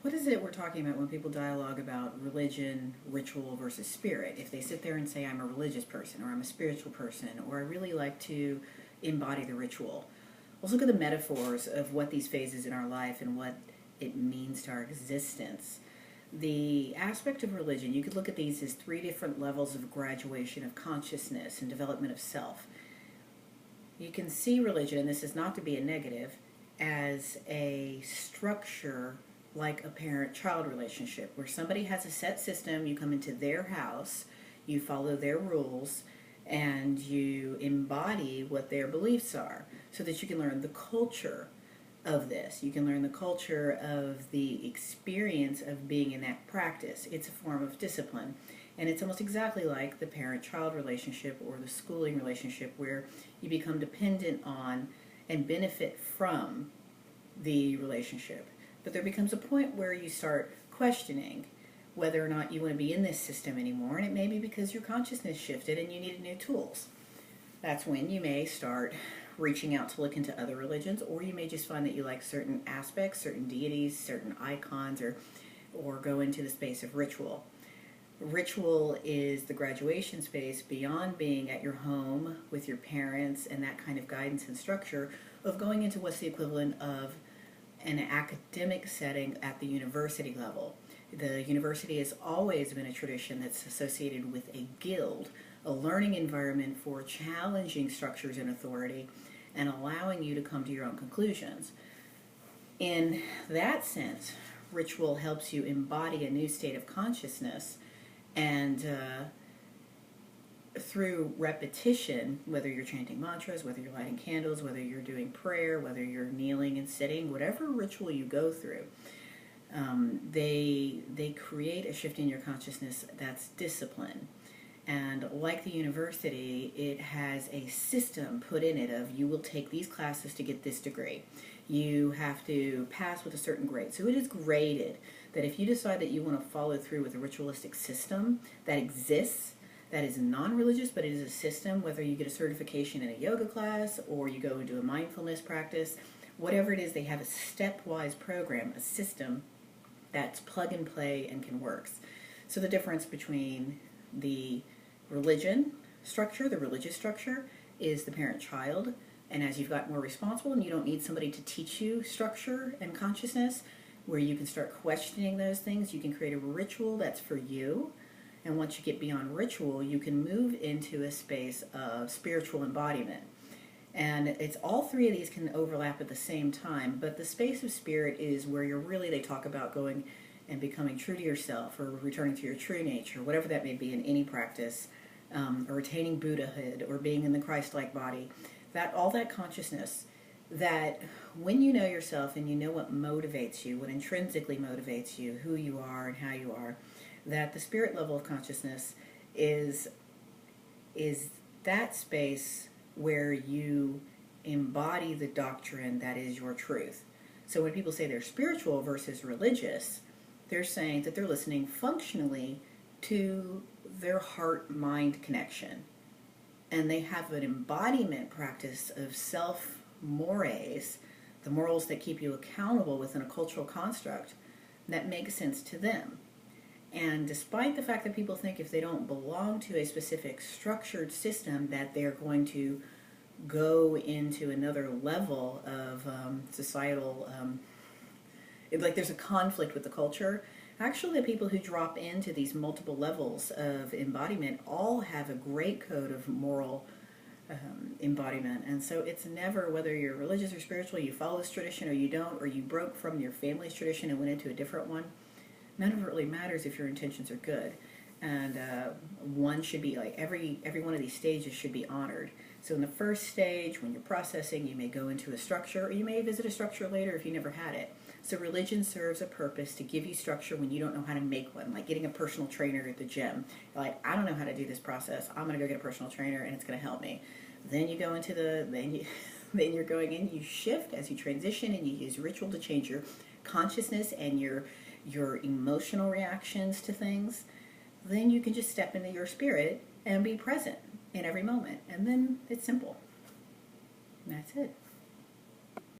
What is it we're talking about when people dialogue about religion, ritual versus spirit? If they sit there and say, I'm a religious person, or I'm a spiritual person, or I really like to embody the ritual, let's look at the metaphors of what these phases in our life and what it means to our existence. The aspect of religion, you could look at these as three different levels of graduation of consciousness and development of self. You can see religion, and this is not to be a negative, as a structure like a parent-child relationship, where somebody has a set system, you come into their house, you follow their rules, and you embody what their beliefs are, so that you can learn the culture of this. You can learn the culture of the experience of being in that practice. It's a form of discipline. And it's almost exactly like the parent-child relationship or the schooling relationship, where you become dependent on and benefit from the relationship. But there becomes a point where you start questioning whether or not you want to be in this system anymore, and it may be because your consciousness shifted and you needed new tools. That's when you may start reaching out to look into other religions, or you may just find that you like certain aspects, certain deities, certain icons, or go into the space of ritual. Ritual is the graduation space beyond being at your home with your parents and that kind of guidance and structure, of going into what's the equivalent of an academic setting at the university level. The university has always been a tradition that's associated with a guild, a learning environment for challenging structures and authority and allowing you to come to your own conclusions. In that sense, ritual helps you embody a new state of consciousness, and through repetition, whether you're chanting mantras, whether you're lighting candles, whether you're doing prayer, whether you're kneeling and sitting, whatever ritual you go through, they create a shift in your consciousness that's discipline. And like the university, it has a system put in it of, you will take these classes to get this degree. You have to pass with a certain grade. So it is graded, that if you decide that you want to follow through with a ritualistic system that exists, that is non-religious, but it is a system, whether you get a certification in a yoga class or you go into a mindfulness practice, whatever it is, they have a stepwise program, a system that's plug and play and can work. So the difference between the religion structure, the religious structure, is the parent-child, and as you've gotten more responsible and you don't need somebody to teach you structure and consciousness, where you can start questioning those things, you can create a ritual that's for you. And once you get beyond ritual, you can move into a space of spiritual embodiment. And it's all three of these can overlap at the same time, but the space of spirit is where you're really, they talk about going and becoming true to yourself, or returning to your true nature, whatever that may be in any practice, or attaining Buddhahood, or being in the Christ-like body. That all that consciousness, that when you know yourself and you know what motivates you, what intrinsically motivates you, who you are and how you are, that the spirit level of consciousness is that space where you embody the doctrine that is your truth. So when people say they're spiritual versus religious, they're saying that they're listening functionally to their heart-mind connection. And they have an embodiment practice of self-mores, the morals that keep you accountable within a cultural construct that makes sense to them. And despite the fact that people think if they don't belong to a specific structured system that they're going to go into another level of societal, like there's a conflict with the culture, actually the people who drop into these multiple levels of embodiment all have a great code of moral embodiment. And so it's never, whether you're religious or spiritual, you follow this tradition or you don't, or you broke from your family's tradition and went into a different one. None of it really matters if your intentions are good. And one should be, like, every one of these stages should be honored. So in the first stage, when you're processing, you may go into a structure, or you may visit a structure later if you never had it. So religion serves a purpose to give you structure when you don't know how to make one, like getting a personal trainer at the gym. You're like, I don't know how to do this process. I'm going to go get a personal trainer and it's going to help me. Then you go into then you're going in, you shift as you transition, and you use ritual to change your consciousness and your emotional reactions to things. Then you can just step into your spirit and be present in every moment. And then it's simple. And that's it.